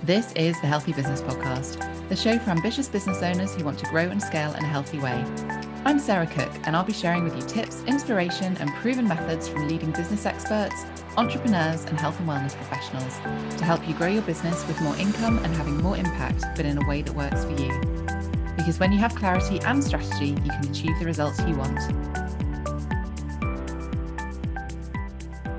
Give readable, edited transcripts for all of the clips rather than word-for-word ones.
This is the Healthy Business Podcast, the show for ambitious business owners who want to grow and scale in a healthy way. I'm Sarah Cook, and I'll be sharing with you tips, inspiration, and proven methods from leading business experts, entrepreneurs, and health and wellness professionals to help you grow your business with more income and having more impact, but in a way that works for you. Because when you have clarity and strategy, you can achieve the results you want.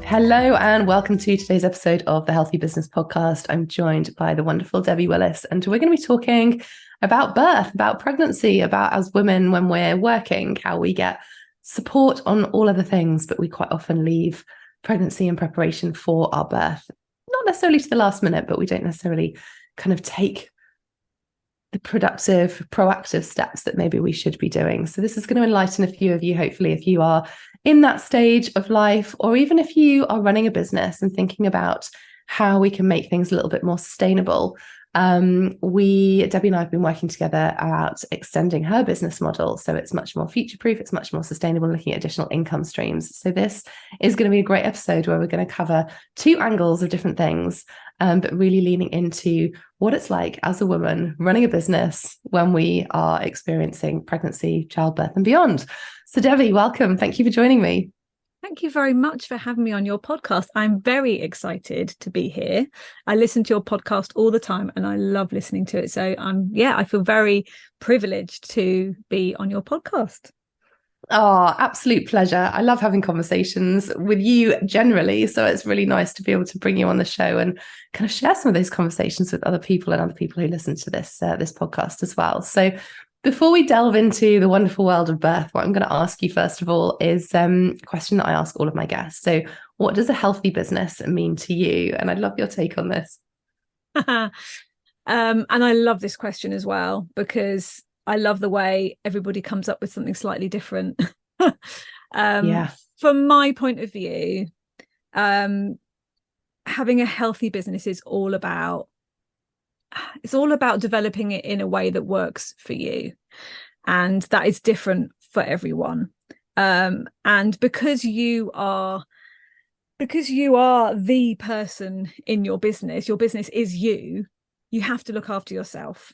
Hello and welcome to today's episode of the Healthy Business Podcast. I'm joined by the wonderful Debbie Willis, and we're going to be talking about birth, about pregnancy, about as women when we're working, how we get support on all other things, but we quite often leave pregnancy in preparation for our birth. Not necessarily to the last minute, but we don't necessarily kind of take the productive, proactive steps that maybe we should be doing. So this is going to enlighten a few of you, hopefully, if you are in that stage of life, or even if you are running a business and thinking about how we can make things a little bit more sustainable. Debbie and I have been working together about extending her business model. So it's much more future-proof, it's much more sustainable, looking at additional income streams. So this is going to be a great episode where we're going to cover two angles of different things, but really leaning into what it's like as a woman running a business when we are experiencing pregnancy, childbirth, and beyond. So Debbie, welcome. Thank you for joining me. Thank you very much for having me on your podcast. I'm very excited to be here. I listen to your podcast all the time and I love listening to it. So I feel very privileged to be on your podcast. Oh, absolute pleasure. I love having conversations with you generally. So it's really nice to be able to bring you on the show and kind of share some of those conversations with other people and other people who listen to this podcast as well. So before we delve into the wonderful world of birth, what I'm going to ask you first of all is a question that I ask all of my guests. So what does a healthy business mean to you? And I'd love your take on this. And I love this question as well, because I love the way everybody comes up with something slightly different. From my point of view, having a healthy business is all about developing it in a way that works for you, and that is different for everyone. And because you are the person in your business is you have to look after yourself,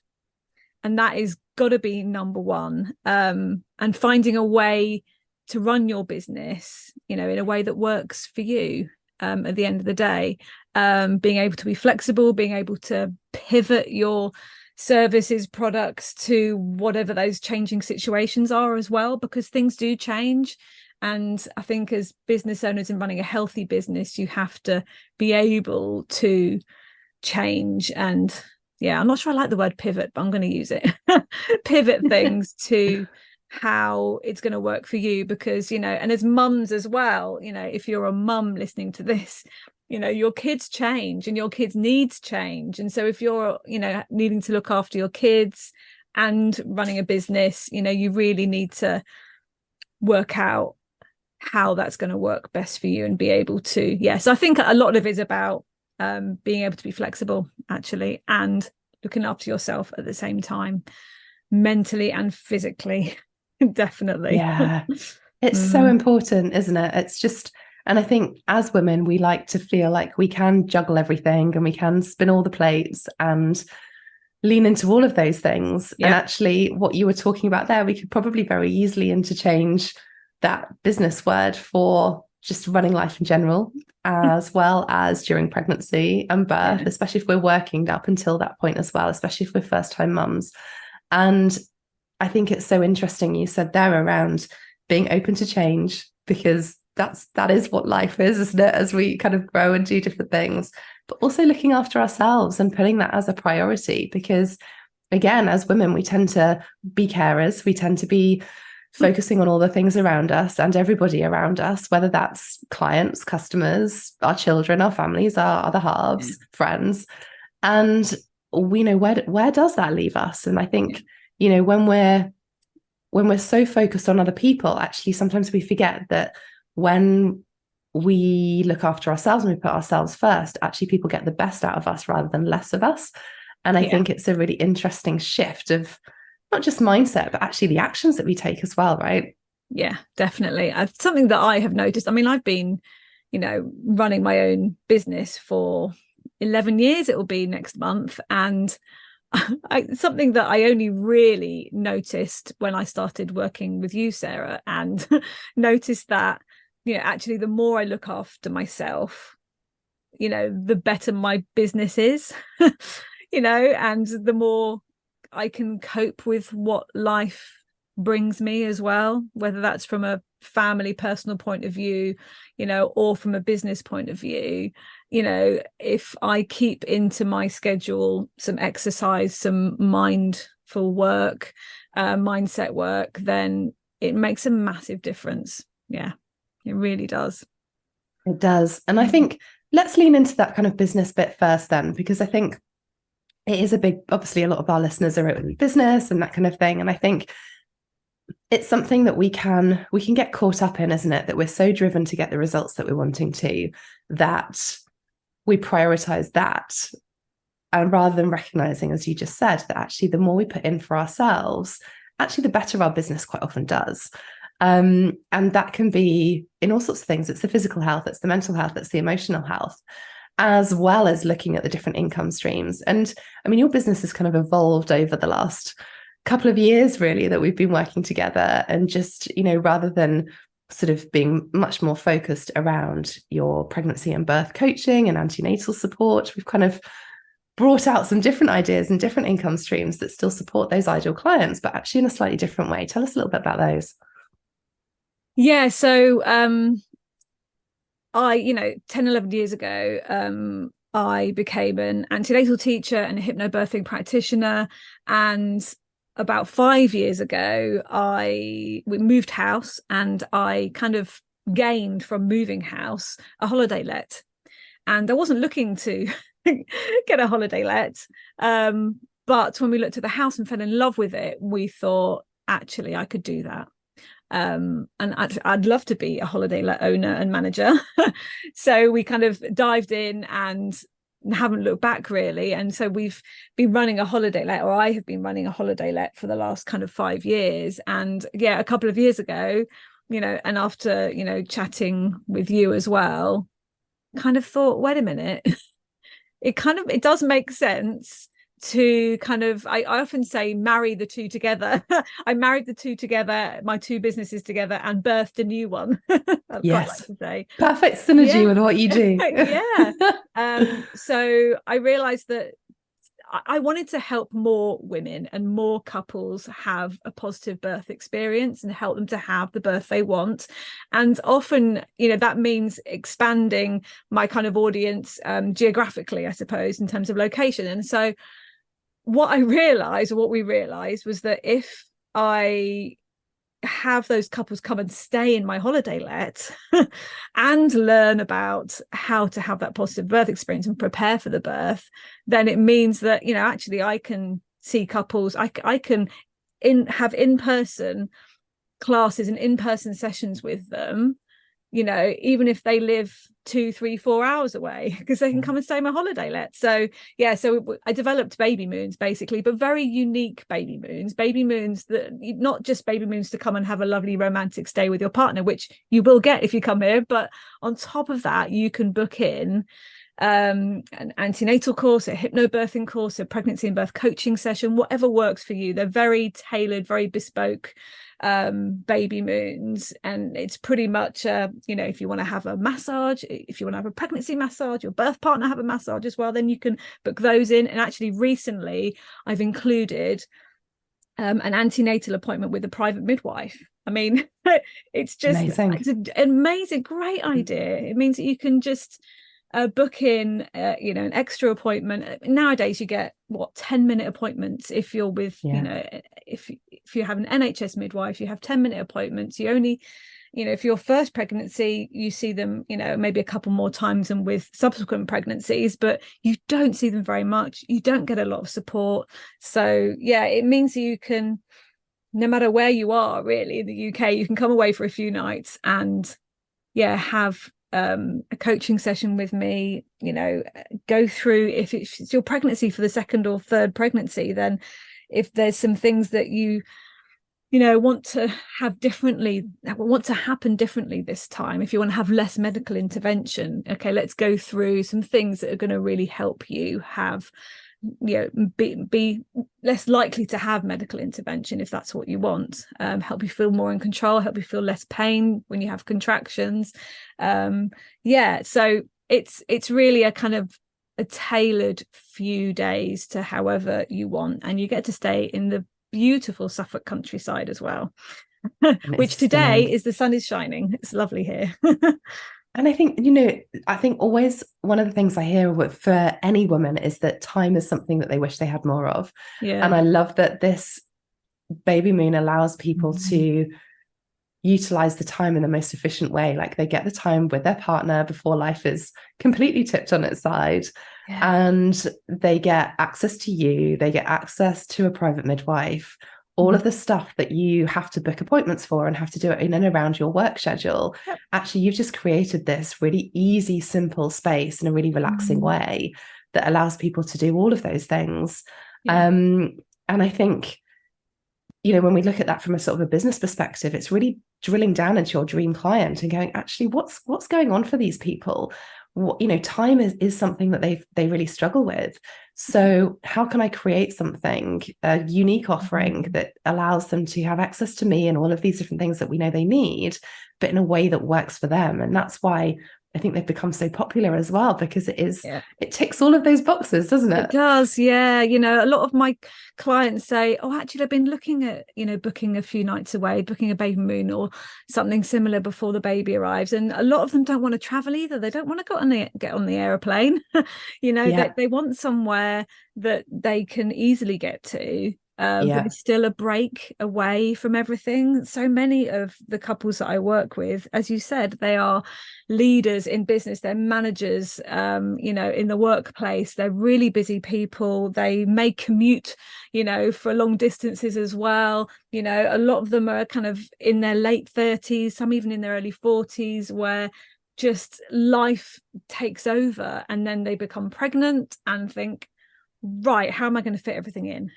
and that is got to be number one. And finding a way to run your business, in a way that works for you. At the end of the day, being able to be flexible, being able to pivot your services, products to whatever those changing situations are as well, because things do change. And I think as business owners and running a healthy business, you have to be able to change. And I'm not sure I like the word pivot, but I'm going to use it. Pivot things to how it's going to work for you, because and as mums as well, if you're a mum listening to this, your kids change and your kids' needs change. And so if you're needing to look after your kids and running a business, you really need to work out how that's going to work best for you and be able to so I think a lot of it is about being able to be flexible, actually, and looking after yourself at the same time, mentally and physically. Definitely. It's so important, isn't it? It's just, and I think as women, we like to feel like we can juggle everything and we can spin all the plates and lean into all of those things. And actually what you were talking about there, we could probably very easily interchange that business word for just running life in general, as well as during pregnancy and birth, especially if we're working up until that point as well, especially if we're first-time mums. And I think it's so interesting you said there around being open to change, because that is what life is, isn't it? As we kind of grow and do different things, but also looking after ourselves and putting that as a priority, because again, as women, we tend to be carers. We tend to be focusing on all the things around us and everybody around us, whether that's clients, customers, our children, our families, our other halves, friends. And we know where does that leave us? And I think when we're so focused on other people, actually, sometimes we forget that when we look after ourselves and we put ourselves first, actually people get the best out of us rather than less of us. And I think it's a really interesting shift of not just mindset, but actually the actions that we take as well, right? Yeah, definitely. Something that I have noticed, I mean, I've been, running my own business for 11 years it will be next month. And something that I only really noticed when I started working with you, Sarah, and noticed that, actually the more I look after myself, the better my business is, and the more I can cope with what life brings me as well, whether that's from a family, personal point of view, or from a business point of view. If I keep into my schedule some exercise, some mindful work, mindset work, then it makes a massive difference. Yeah, it really does. It does. And I think let's lean into that kind of business bit first then, because I think it is obviously a lot of our listeners are in business and that kind of thing. And I think it's something that we can get caught up in, isn't it? That we're so driven to get the results that we're wanting to, that we prioritize that. And rather than recognizing, as you just said, that actually the more we put in for ourselves, actually the better our business quite often does. And that can be in all sorts of things. It's the physical health, it's the mental health, it's the emotional health, as well as looking at the different income streams. And I mean, your business has kind of evolved over the last couple of years, really, that we've been working together. And just, rather than sort of being much more focused around your pregnancy and birth coaching and antenatal support, we've kind of brought out some different ideas and different income streams that still support those ideal clients, but actually in a slightly different way. Tell us a little bit about those. Yeah, so I 10, 11 years ago, I became an antenatal teacher and a hypnobirthing practitioner. And about 5 years ago, we moved house, and I kind of gained from moving house a holiday let. And I wasn't looking to get a holiday let. But when we looked at the house and fell in love with it, we thought, actually, I could do that. And I'd love to be a holiday let owner and manager. So we kind of dived in and haven't looked back, really. And so we've been running a holiday let, or I have been running a holiday let for the last kind of 5 years. And yeah, a couple of years ago, and after, chatting with you as well, kind of thought, wait a minute, it does make sense to kind of, I often say, marry the two together. I married the two together, my two businesses together, and birthed a new one. I'd yes, quite like to say perfect synergy with what you do. Yeah. So I realized that I wanted to help more women and more couples have a positive birth experience and help them to have the birth they want. And often, that means expanding my kind of audience geographically, I suppose, in terms of location. And so what we realized was that if I have those couples come and stay in my holiday let and learn about how to have that positive birth experience and prepare for the birth, then it means that, actually I can see couples, I can have in-person classes and in-person sessions with them, even if they live 2, 3, 4 hours away, because they can come and stay in my holiday let. So I developed baby moons, basically, but very unique baby moons that not just baby moons to come and have a lovely romantic stay with your partner, which you will get if you come here, but on top of that, you can book in an antenatal course, a hypnobirthing course, a pregnancy and birth coaching session, whatever works for you. They're very tailored, very bespoke baby moons, and it's pretty much if you want to have a massage, if you want to have a pregnancy massage, your birth partner have a massage as well, then you can book those in. And actually recently I've included an antenatal appointment with a private midwife. I mean, it's just amazing. It's an amazing, great idea. It means that you can just book in an extra appointment. Nowadays you get 10-minute appointments if you're with if you have an NHS midwife, you have 10-minute appointments. You only if your first pregnancy, you see them maybe a couple more times than with subsequent pregnancies, but you don't see them very much. You don't get a lot of support. So it means that you can, no matter where you are really in the UK, you can come away for a few nights and have a coaching session with me, go through, if it's your pregnancy for the second or third pregnancy, then if there's some things that you want to happen differently this time, if you want to have less medical intervention, okay, let's go through some things that are going to really help you have, be less likely to have medical intervention if that's what you want, help you feel more in control, help you feel less pain when you have contractions. So it's really a kind of a tailored few days to however you want, and you get to stay in the beautiful Suffolk countryside as well, which today is, the sun is shining, it's lovely here. And I think, always one of the things I hear for any woman is that time is something that they wish they had more of. And I love that this baby moon allows people to utilize the time in the most efficient way. Like, they get the time with their partner before life is completely tipped on its side. And they get access to you, they get access to a private midwife, all of the stuff that you have to book appointments for and have to do it in and around your work schedule. Actually, you've just created this really easy, simple space in a really relaxing way that allows people to do all of those things. And I think, when we look at that from a sort of a business perspective, it's really drilling down into your dream client and going, actually, what's going on for these people? Time is something that they really struggle with. So how can I create something, a unique offering that allows them to have access to me and all of these different things that we know they need, but in a way that works for them? And that's why I think they've become so popular as well, because it ticks all of those boxes, doesn't it? It does, yeah. A lot of my clients say, oh, actually, I've been looking at, booking a few nights away, booking a baby moon or something similar before the baby arrives. And a lot of them don't want to travel either. They don't want to get on the aeroplane. They want somewhere that they can easily get to. But it's still a break away from everything. So many of the couples that I work with, as you said, they are leaders in business, they're managers, in the workplace, they're really busy people, they may commute, for long distances as well. A lot of them are kind of in their late 30s, some even in their early 40s, where just life takes over, and then they become pregnant and think, right, how am I going to fit everything in?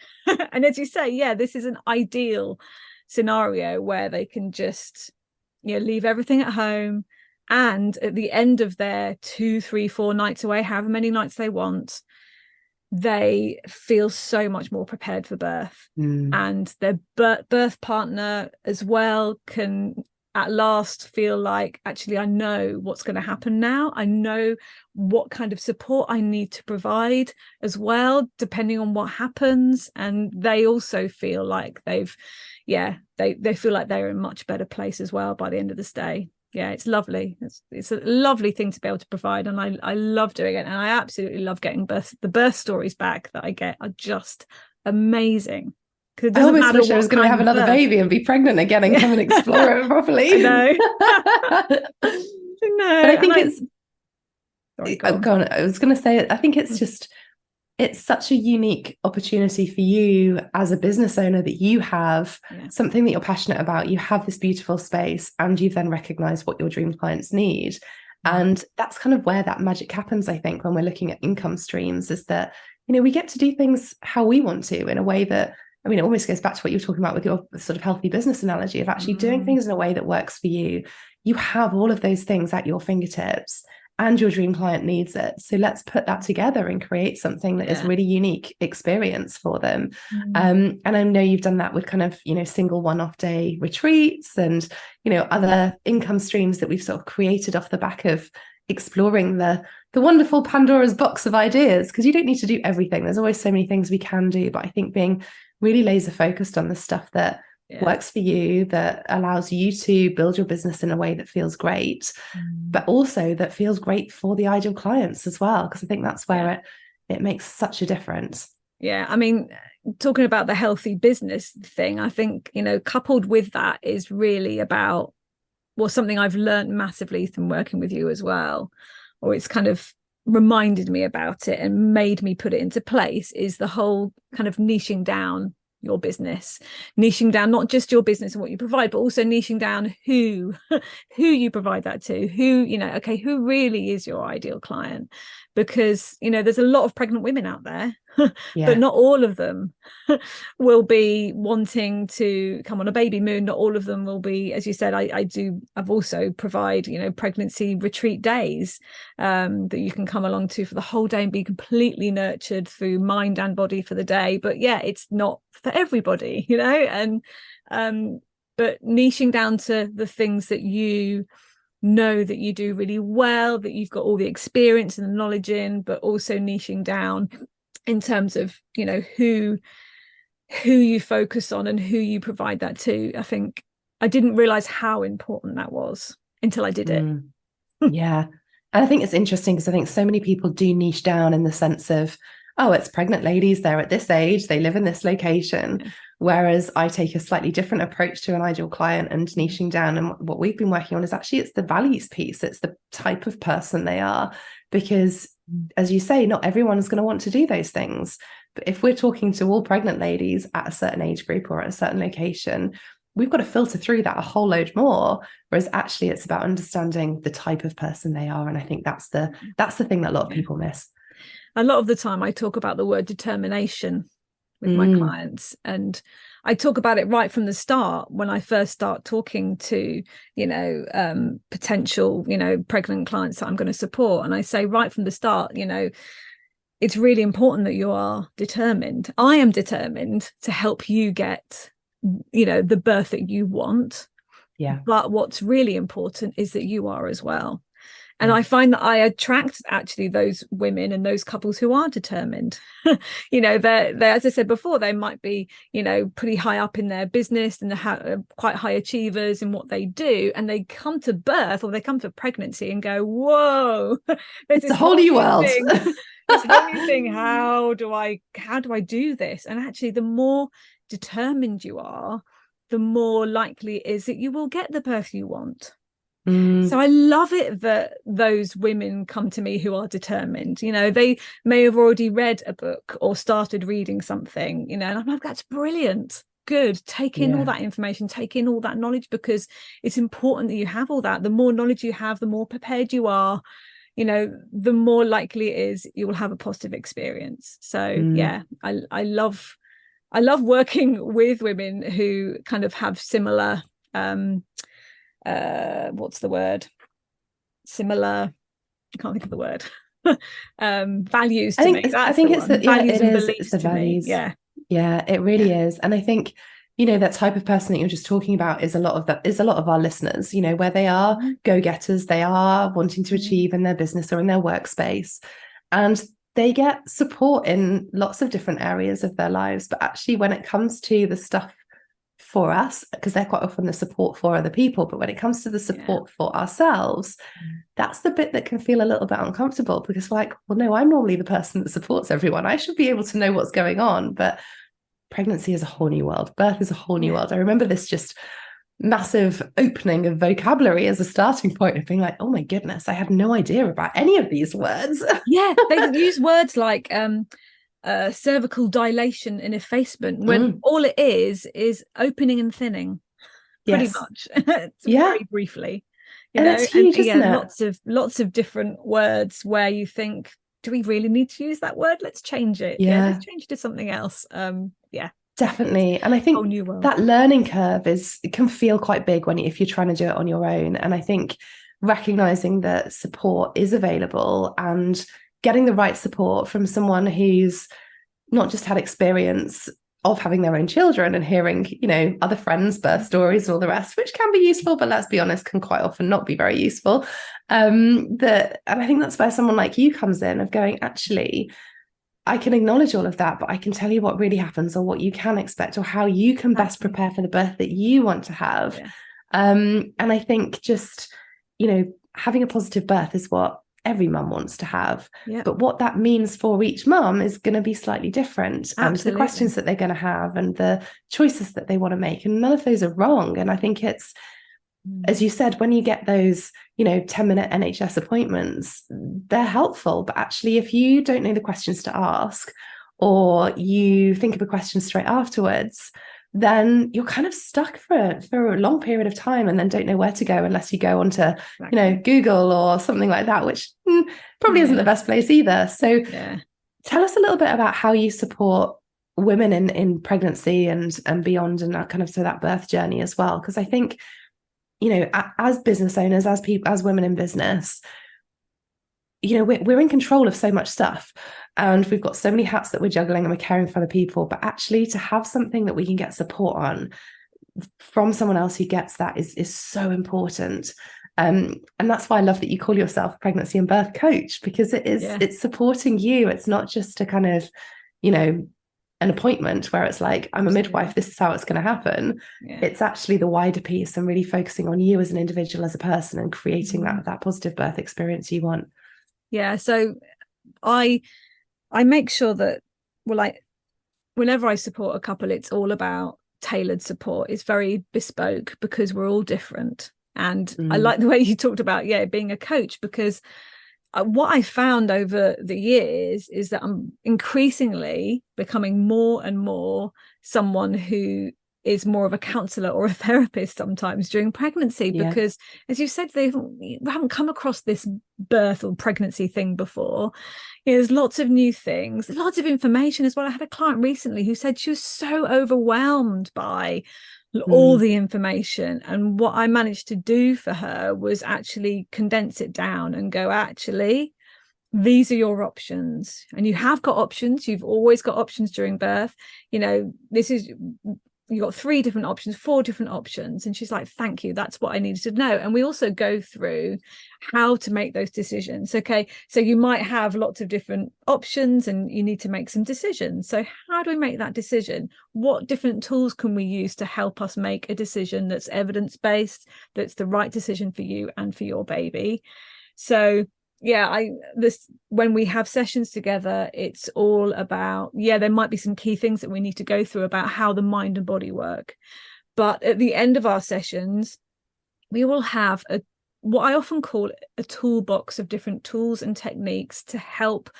And as you say, this is an ideal scenario where they can just leave everything at home, and at the end of their 2, 3, 4 nights away, however many nights they want, they feel so much more prepared for birth. And their birth partner as well can at last feel like, actually, I know what's going to happen now. I know what kind of support I need to provide as well, depending on what happens. And they also feel like they feel like they're in a much better place as well by the end of the stay. It's lovely. It's a lovely thing to be able to provide, and I love doing it. And I absolutely love getting the birth stories back that I get are just amazing. I almost wish I was going to have another baby and be pregnant again and come and explore it properly. I know. But I think I was going to say, I think it's such a unique opportunity for you as a business owner, that you have something that you're passionate about. You have this beautiful space, and you've then recognized what your dream clients need. And that's kind of where that magic happens, I think, when we're looking at income streams, is that, we get to do things how we want to, in a way that, it almost goes back to what you were talking about with your sort of healthy business analogy of actually doing things in a way that works for you. You have all of those things at your fingertips, and your dream client needs it. So let's put that together and create something that is really unique experience for them. And I know you've done that with kind of, single one-off day retreats and, other income streams that we've sort of created off the back of exploring the wonderful Pandora's box of ideas, because you don't need to do everything. There's always so many things we can do. But I think being really laser focused on the stuff that works for you, that allows you to build your business in a way that feels great, but also that feels great for the ideal clients as well. Because I think that's where it makes such a difference. Talking about the healthy business thing, I think, coupled with that is really about, something I've learned massively from working with you as well, or it's kind of reminded me about it and made me put it into place, is the whole kind of niching down your business, niching down not just your business and what you provide, but also niching down who you provide that to, who really is your ideal client. Because there's a lot of pregnant women out there but not all of them will be wanting to come on a baby moon. Not all of them will be, as you said, I've also provide, pregnancy retreat days that you can come along to for the whole day and be completely nurtured through mind and body for the day. But yeah, it's not for everybody, and but niching down to the things that you know that you do really well, that you've got all the experience and the knowledge in, but also niching down in terms of who you focus on and who you provide that to. I think I didn't realize how important that was until I did it. Yeah. And I think it's interesting because I think so many people do niche down in the sense of, oh, it's pregnant ladies, they're at this age, they live in this location. Yeah. Whereas I take a slightly different approach to an ideal client and niching down. And what we've been working on is actually it's the values piece. It's the type of person they are. Because as you say, not everyone is going to want to do those things. But if we're talking to all pregnant ladies at a certain age group or at a certain location, we've got to filter through that a whole load more. Whereas actually it's about understanding the type of person they are. And I think that's the thing that a lot of people miss. A lot of the time I talk about the word determination with my clients, and I talk about it right from the start when I first start talking to potential pregnant clients that I'm going to support. And I say right from the start, it's really important that you are determined. I am determined to help you get the birth that you want. Yeah. But what's really important is that you are as well. And I find that I attract actually those women and those couples who are determined. They're, as I said before, they might be, pretty high up in their business and they're quite high achievers in what they do. And they come to birth or they come to pregnancy and go, whoa, it's a whole new world. This whole new thing. How do I do this? And actually, the more determined you are, the more likely it is that you will get the birth you want. So I love it that those women come to me who are determined. They may have already read a book or started reading something, and I'm like, that's brilliant. Good. Take in all that information, take in all that knowledge, because it's important that you have all that. The more knowledge you have, the more prepared you are, the more likely it is you will have a positive experience. So yeah, I love working with women who kind of have similar what's the word? Similar, I can't think of the word. Values to me. I think it's the values and beliefs. It's the to values. Me. Yeah. Yeah, it really is. And I think, that type of person that you're just talking about is a lot of our listeners, where they are go-getters, they are wanting to achieve in their business or in their workspace. And they get support in lots of different areas of their lives. But actually, when it comes to the stuff for us, because they're quite often the support for other people, but when it comes to the support for ourselves, that's the bit that can feel a little bit uncomfortable, because we're like, well, no, I'm normally the person that supports everyone. I should be able to know what's going on. But pregnancy is a whole new world. Birth is a whole new world. I remember this just massive opening of vocabulary as a starting point of being like, oh my goodness, I had no idea about any of these words. Yeah, they use words like cervical dilation and effacement, when all it is opening and thinning, pretty much. Very briefly, and it's huge, isn't it? Lots of different words where you think, do we really need to use that word? Let's change it. Let's change it to something else. Definitely. And I think that learning curve can feel quite big if you're trying to do it on your own. And I think recognizing that support is available and getting the right support from someone who's not just had experience of having their own children and hearing, other friends' birth stories and all the rest, which can be useful, but let's be honest, can quite often not be very useful. And I think that's where someone like you comes in, of going, actually, I can acknowledge all of that, but I can tell you what really happens or what you can expect or how you can best prepare for the birth that you want to have. Yeah. And I think just, having a positive birth is what every mum wants to have. Yeah. But what that means for each mum is going to be slightly different. Absolutely. And the questions that they're going to have and the choices that they want to make. And none of those are wrong. And I think it's, as you said, when you get those, 10-minute NHS appointments, they're helpful. But actually, if you don't know the questions to ask, or you think of a question straight afterwards, then you're kind of stuck for a long period of time and then don't know where to go unless you go onto, Google or something like that, which probably isn't the best place either. So Tell us a little bit about how you support women in pregnancy and beyond, and that kind of, so that birth journey as well. Because I think, you know, as business owners, as people, as women in business, you know, we're in control of so much stuff, and we've got so many hats that we're juggling, and we're caring for other people. But actually, to have something that we can get support on from someone else who gets that is so important. And that's why I love that you call yourself a pregnancy and birth coach, because it's supporting you. It's not just a kind of, you know, an appointment where it's like, I'm a midwife, this is how it's going to happen. It's actually the wider piece, and really focusing on you as an individual, as a person, and creating that positive birth experience you want. Yeah. So I make sure that, whenever I support a couple, it's all about tailored support. It's very bespoke, because we're all different. And I like the way you talked about, being a coach, because what I found over the years is that I'm increasingly becoming more and more someone who is more of a counselor or a therapist sometimes during pregnancy, because as you said, we haven't come across this birth or pregnancy thing before. There's lots of new things, lots of information as well. I had a client recently who said she was so overwhelmed by all the information, and what I managed to do for her was actually condense it down and go, actually, these are your options, and you have got options. You've always got options during birth. You know, you got 3 different options, 4 different options. And she's like, thank you, that's what I needed to know. And we also go through how to make those decisions. Okay, so you might have lots of different options and you need to make some decisions. So how do we make that decision? What different tools can we use to help us make a decision that's evidence-based, that's the right decision for you and for your baby? So when we have sessions together, it's all about, there might be some key things that we need to go through about how the mind and body work. But at the end of our sessions, we will have what I often call a toolbox of different tools and techniques to help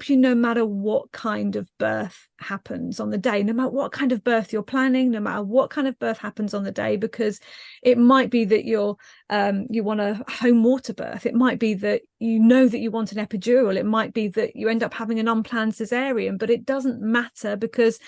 you, no matter what kind of birth happens on the day, no matter what kind of birth you're planning, no matter what kind of birth happens on the day. Because it might be that you want a home water birth. It might be that you know that you want an epidural. It might be that you end up having an unplanned cesarean, but it doesn't matter, because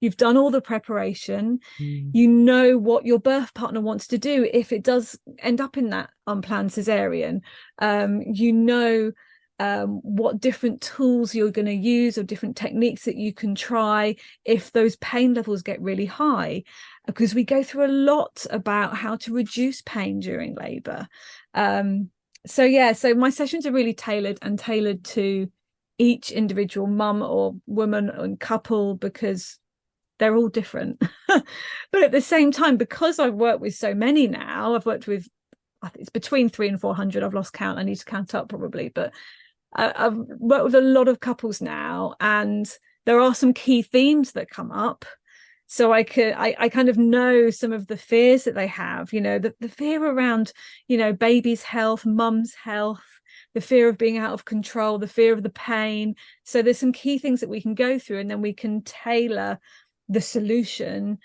you've done all the preparation. You know what your birth partner wants to do if it does end up in that unplanned cesarean. You know what different tools you're going to use, or different techniques that you can try if those pain levels get really high, because we go through a lot about how to reduce pain during labor. So my sessions are really tailored to each individual mum or woman and couple, because they're all different. But at the same time, because I've worked with so many now, I've worked with, I think it's between 300 and 400. I've lost count. I need to count up probably, but I've worked with a lot of couples now, and there are some key themes that come up. So I kind of know some of the fears that they have, the fear around, baby's health, mum's health, the fear of being out of control, the fear of the pain. So there's some key things that we can go through, and then we can tailor the solution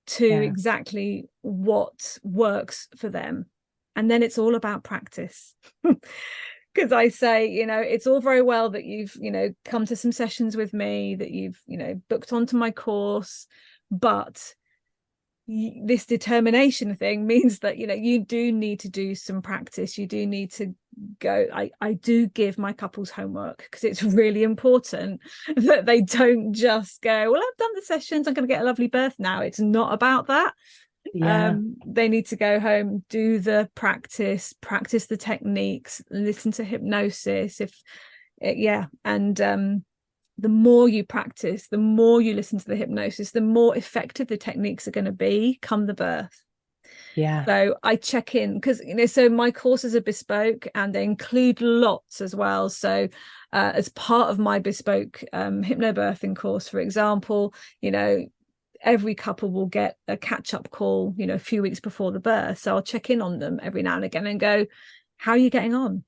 to exactly what works for them. And then it's all about practice. Because I say, it's all very well that you've, come to some sessions with me, that you've, booked onto my course, but this determination thing means that, you do need to do some practice. You do need to go. I do give my couples homework, because it's really important that they don't just go, well, I've done the sessions, I'm going to get a lovely birth now. It's not about that. They need to go home, do the practice the techniques, listen to hypnosis, the more you practice, the more you listen to the hypnosis, the more effective the techniques are going to be come the birth. So I check in, because so my courses are bespoke, and they include lots as well. So as part of my bespoke hypnobirthing course, for example, every couple will get a catch-up call, a few weeks before the birth. So I'll check in on them every now and again and go, how are you getting on?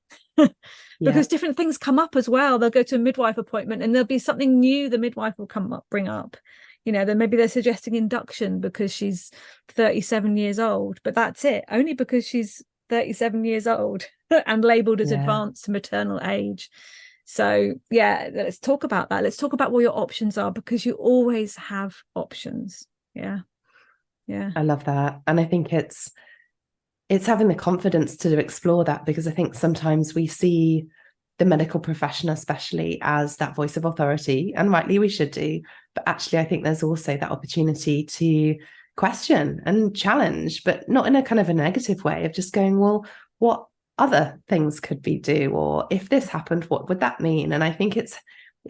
Because different things come up as well. They'll go to a midwife appointment, and there'll be something new the midwife will bring up. Then maybe they're suggesting induction because she's 37 years old, but that's it, only because she's 37 years old and labelled as advanced maternal age. So yeah, let's talk about that. Let's talk about what your options are, because you always have options. Yeah. I love that. And I think it's having the confidence to explore that, because I think sometimes we see the medical profession especially as that voice of authority, and rightly we should do, but actually I think there's also that opportunity to question and challenge, but not in a kind of a negative way of just going, well, what other things could we do, or if this happened, what would that mean? And I think it's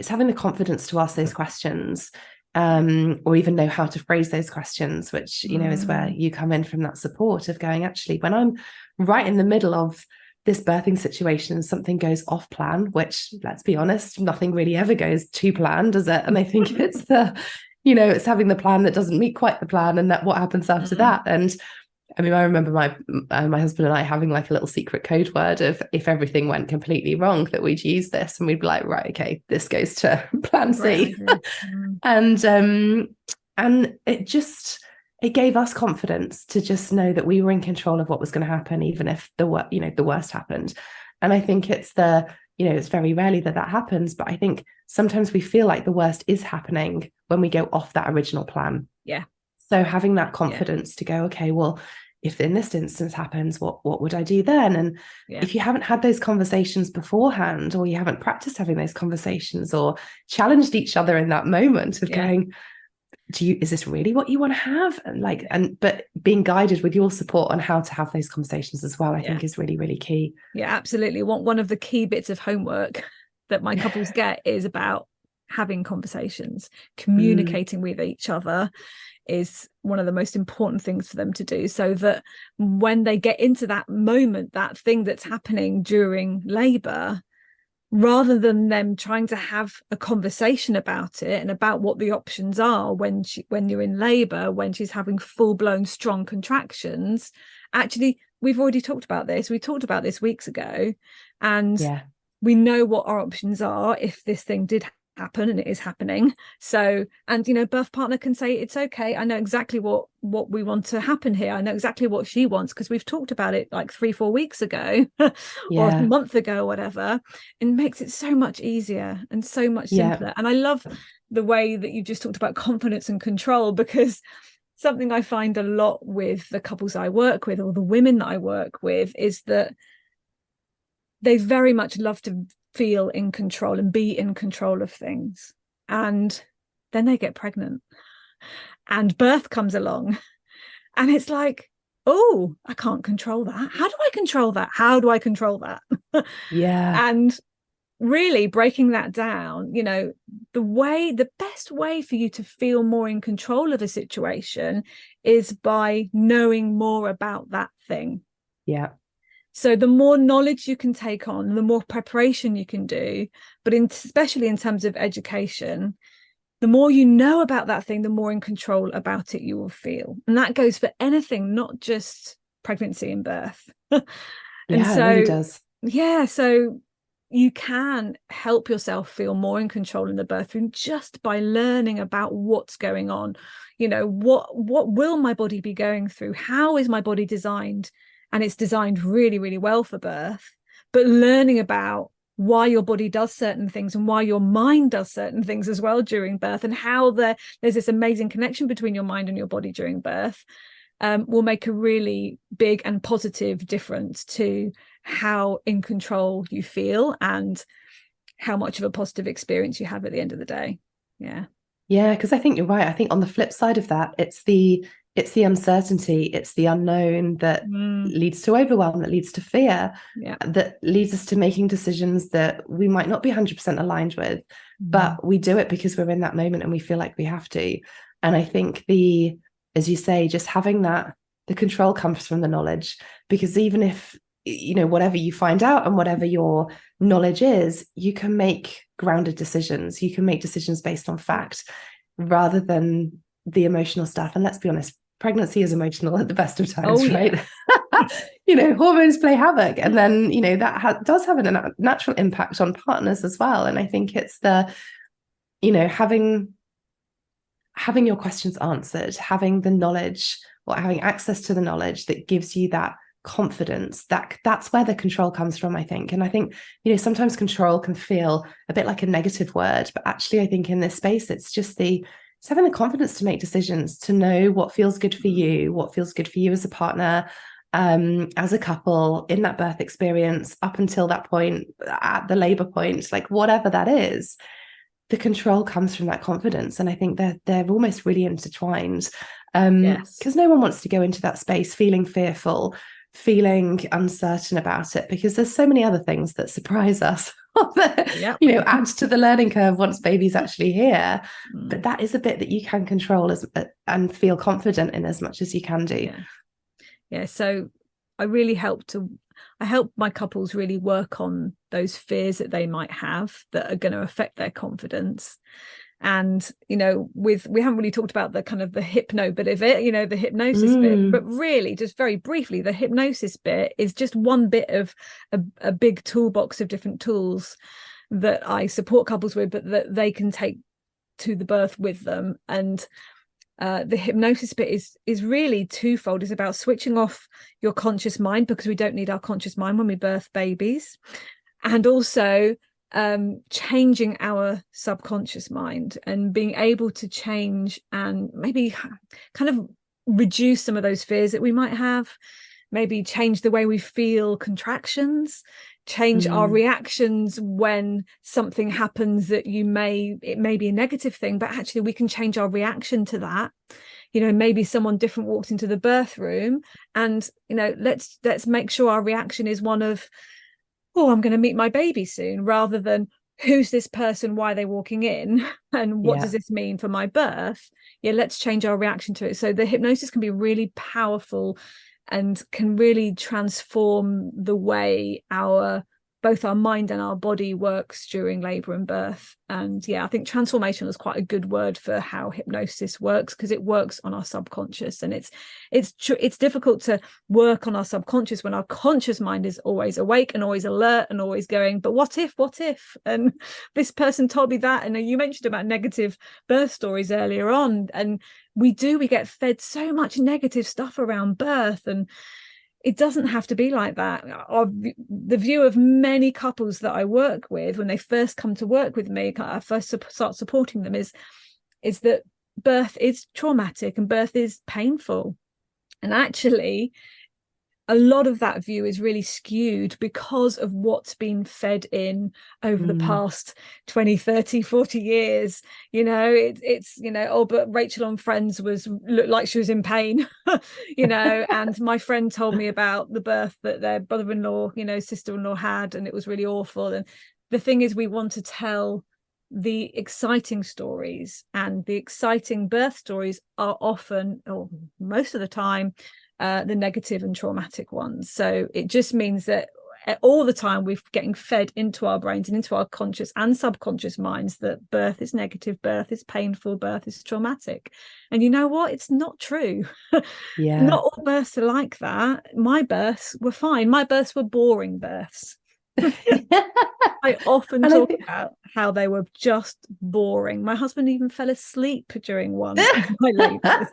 having the confidence to ask those questions, or even know how to phrase those questions, which, you know, is where you come in from, that support of going, actually, when I'm right in the middle of this birthing situation, something goes off plan, which, let's be honest, nothing really ever goes to plan, does it? And I think it's it's having the plan that doesn't meet quite the plan, and that what happens after that. And I mean, I remember my husband and I having like a little secret code word of, if everything went completely wrong, that we'd use this, and we'd be like, right, okay, this goes to plan C. And it gave us confidence to just know that we were in control of what was going to happen, even if the worst happened. And I think it's very rarely that happens, but I think sometimes we feel like the worst is happening when we go off that original plan. Yeah. So having that confidence to go, okay, well, if in this instance happens, what would I do then? And if you haven't had those conversations beforehand, or you haven't practiced having those conversations, or challenged each other in that moment of going, is this really what you want to have? But being guided with your support on how to have those conversations as well, I think is really, really key. Yeah, absolutely. One of the key bits of homework that my couples get is about having conversations, communicating with each other is one of the most important things for them to do, so that when they get into that moment, that thing that's happening during labor, rather than them trying to have a conversation about it and about what the options are when you're in labor, when she's having full-blown strong contractions, actually, we've already talked about this. We talked about this weeks ago, and we know what our options are if this thing did happen, and it is happening. So, and birth partner can say, it's okay, I know exactly what we want to happen here, I know exactly what she wants, because we've talked about it like 3-4 weeks ago or a month ago or whatever, and makes it so much easier and so much simpler. And I love the way that you just talked about confidence and control, because something I find a lot with the couples I work with, or the women that I work with, is that they very much love to feel in control and be in control of things, and then they get pregnant and birth comes along, and it's like, oh, I can't control that. How do I control that? And really breaking that down, the best way for you to feel more in control of a situation is by knowing more about that thing. So the more knowledge you can take on, the more preparation you can do, but especially in terms of education, the more you know about that thing, the more in control about it you will feel. And that goes for anything, not just pregnancy and birth. It really does. Yeah, so you can help yourself feel more in control in the birth room just by learning about what's going on. What will my body be going through? How is my body designed? And it's designed really, really well for birth, but learning about why your body does certain things and why your mind does certain things as well during birth, and how there's this amazing connection between your mind and your body during birth, will make a really big and positive difference to how in control you feel and how much of a positive experience you have at the end of the day. Because I think you're right. I think on the flip side of that, it's the uncertainty, it's the unknown that leads to overwhelm, that leads to fear, that leads us to making decisions that we might not be 100% aligned with, but we do it because we're in that moment and we feel like we have to. And I think as you say, just having the control comes from the knowledge, because even if, whatever you find out and whatever your knowledge is, you can make grounded decisions. You can make decisions based on fact rather than the emotional stuff. And let's be honest, pregnancy is emotional at the best of times, right? Hormones play havoc, and then that does have a natural impact on partners as well. And I think it's having your questions answered, having the knowledge, or having access to the knowledge that gives you that confidence, that's where the control comes from, I think. And I think, you know, sometimes control can feel a bit like a negative word, but actually I think in this space, it's having the confidence to make decisions, to know what feels good for you, what feels good for you as a partner, as a couple in that birth experience, up until that point, at the labor point, like whatever that is. The control comes from that confidence. And I think they're almost really intertwined. Because no one wants to go into that space feeling fearful, feeling uncertain about it, because there's so many other things that surprise us, you know, add to the learning curve once baby's actually here. But that is a bit that you can control and feel confident in as much as you can do. So I really help my couples really work on those fears that they might have that are going to affect their confidence. And, you know, we haven't really talked about the kind of the hypno bit of it, you know, the hypnosis bit, but really just very briefly, the hypnosis bit is just one bit of a big toolbox of different tools that I support couples with, but that they can take to the birth with them. And the hypnosis bit is really twofold. It's about switching off your conscious mind, because we don't need our conscious mind when we birth babies, and also changing our subconscious mind and being able to change and maybe kind of reduce some of those fears that we might have, maybe change the way we feel contractions, change our reactions when something happens that it may be a negative thing, but actually we can change our reaction to that. You know, maybe someone different walks into the birth room, and, you know, let's make sure our reaction is one of, oh, I'm going to meet my baby soon, rather than who's this person, why are they walking in, and what does this mean for my birth? Let's change our reaction to it. So the hypnosis can be really powerful and can really transform the way both our mind and our body works during labor and birth. And I think transformation is quite a good word for how hypnosis works, because it works on our subconscious. And it's difficult to work on our subconscious when our conscious mind is always awake and always alert and always going, but what if, and this person told me that. And you mentioned about negative birth stories earlier on, and we get fed so much negative stuff around birth, and it doesn't have to be like that. The view of many couples that I work with when they first come to work with me, I first start supporting them, is that birth is traumatic and birth is painful. And actually, a lot of that view is really skewed because of what's been fed in over the past 20, 30, 40 years. You know, it's, you know, oh, but Rachel on Friends looked like she was in pain, you know, and my friend told me about the birth that their brother-in-law, you know, sister-in-law had, and it was really awful. And the thing is, we want to tell the exciting stories, and the exciting birth stories are often, or most of the time, the negative and traumatic ones. So it just means that all the time we're getting fed into our brains and into our conscious and subconscious minds that birth is negative, birth is painful, birth is traumatic. And you know what? It's not true. Not all births are like that. My births were fine. My births were boring births. I often talk about how they were just boring. My husband even fell asleep during one of my labours.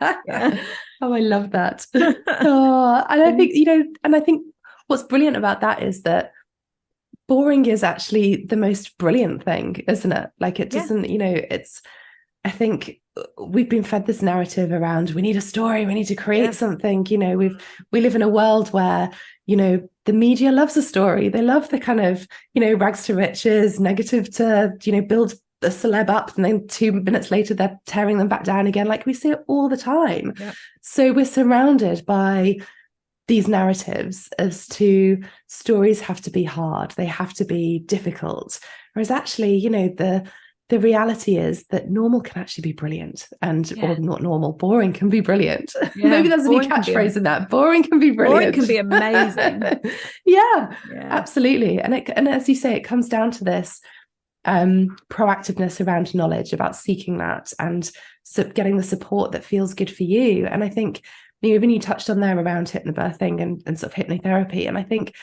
Oh, I love that. And I think, you know, and I think what's brilliant about that is that boring is actually the most brilliant thing, isn't it? Like, it doesn't, you know, I think we've been fed this narrative around, we need a story, we need to create something, you know, we live in a world where, you know, the media loves a story. They love the kind of, you know, rags to riches, negative to, you know, build a celeb up, and then 2 minutes later they're tearing them back down again. Like, we see it all the time. So we're surrounded by these narratives as to stories have to be hard, they have to be difficult, whereas actually, you know, the reality is that normal can actually be brilliant, or not normal, boring can be brilliant. Maybe there's a new catchphrase in that. Boring can be brilliant. Boring can be amazing. Absolutely. And as you say, it comes down to this proactiveness around knowledge, about seeking that and getting the support that feels good for you. And I think, you know, even you touched on there around hypnobirthing and sort of hypnotherapy. And I think,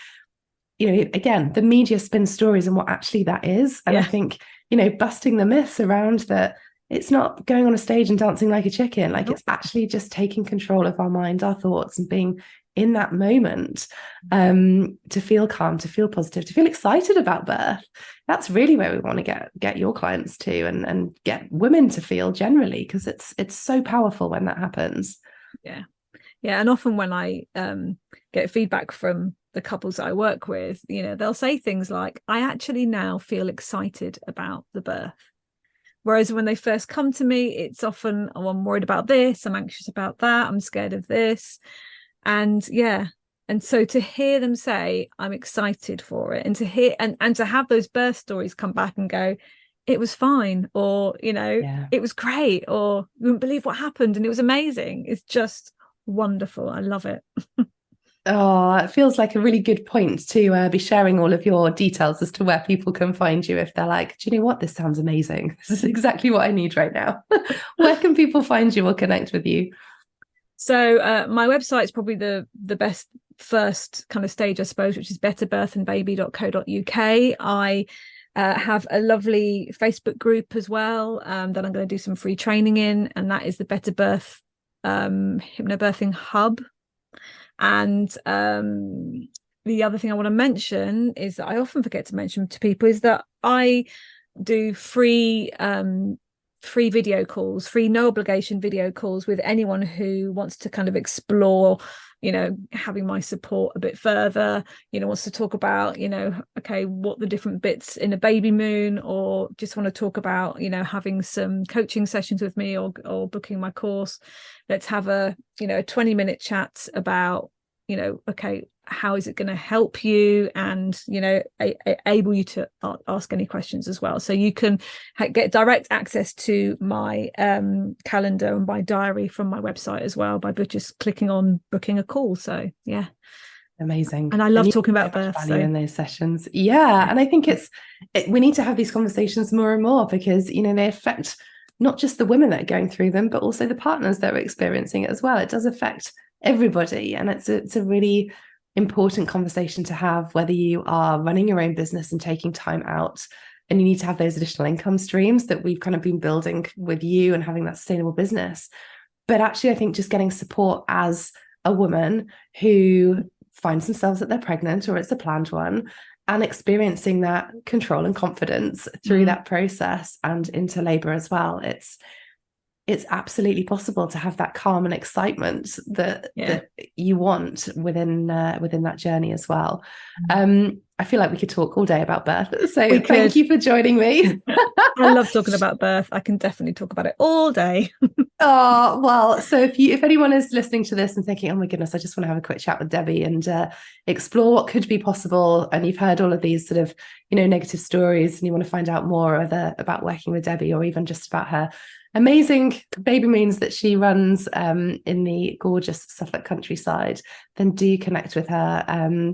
you know, again, the media spins stories and what actually that is. And I think, you know, busting the myths around that it's not going on a stage and dancing like a chicken. Like, it's actually just taking control of our mind, our thoughts, and being in that moment, to feel calm, to feel positive, to feel excited about birth. That's really where we want to get your clients to, and get women to feel generally, because it's so powerful when that happens. Yeah. And often when I get feedback from the couples that I work with, they'll say things like, I actually now feel excited about the birth. Whereas when they first come to me, it's often, oh, I'm worried about this, I'm anxious about that, I'm scared of this. And so to hear them say, I'm excited for it, and to hear and to have those birth stories come back and go, it was fine, or, it was great, or you wouldn't believe what happened and it was amazing. It's just wonderful. I love it. Oh, it feels like a really good point to be sharing all of your details as to where people can find you if they're like, do you know what? This sounds amazing. This is exactly what I need right now. Where can people find you or connect with you? So my website is probably the best first kind of stage, I suppose, which is betterbirthandbaby.co.uk. I have a lovely Facebook group as well that I'm going to do some free training in, and that is the Better Birth Hypnobirthing Hub. And the other thing I want to mention is that I often forget to mention to people is that I do free video calls, free no obligation video calls with anyone who wants to kind of explore, having my support a bit further, wants to talk about, okay, what the different bits in a baby moon, or just want to talk about, having some coaching sessions with me, or booking my course. Let's have a 20-minute chat about, okay, how is it going to help you, and able you to ask any questions as well. So you can get direct access to my calendar and my diary from my website as well by just clicking on booking a call. So yeah, amazing. And I love talking about birth in those sessions. And I think we need to have these conversations more and more, because they affect not just the women that are going through them, but also the partners that are experiencing it as well. It does affect everybody, and it's a really important conversation to have, whether you are running your own business and taking time out and you need to have those additional income streams that we've kind of been building with you and having that sustainable business. But actually, I think just getting support as a woman who finds themselves that they're pregnant, or it's a planned one, and experiencing that control and confidence through that process and into labor as well. It's absolutely possible to have that calm and excitement that you want within that journey as well. I feel like we could talk all day about birth. So thank you for joining me. I love talking about birth. I can definitely talk about it all day. Oh, well, so if anyone is listening to this and thinking, oh my goodness, I just want to have a quick chat with Debbie and explore what could be possible, and you've heard all of these sort of, negative stories, and you want to find out more about working with Debbie, or even just about her amazing baby moons that she runs in the gorgeous Suffolk countryside, then do connect with her.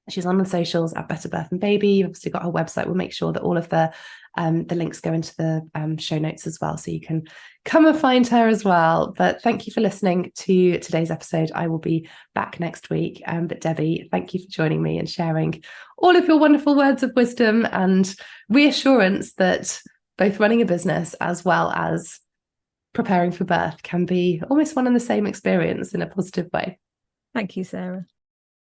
She's on the socials at Better Birth and Baby. You've obviously got her website. We'll make sure that all of the links go into the show notes as well, so you can come and find her as well. But thank you for listening to today's episode. I will be back next week. But Debbie, thank you for joining me and sharing all of your wonderful words of wisdom and reassurance that both running a business as well as preparing for birth can be almost one and the same experience in a positive way. Thank you, Sarah.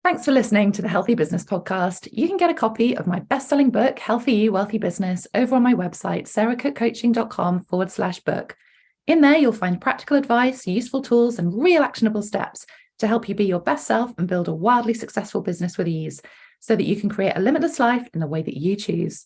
Thanks for listening to the Healthy Business Podcast. You can get a copy of my best-selling book, Healthy You, Wealthy Business, over on my website, sarahcookcoaching.com/book. In there, you'll find practical advice, useful tools, and real actionable steps to help you be your best self and build a wildly successful business with ease, so that you can create a limitless life in the way that you choose.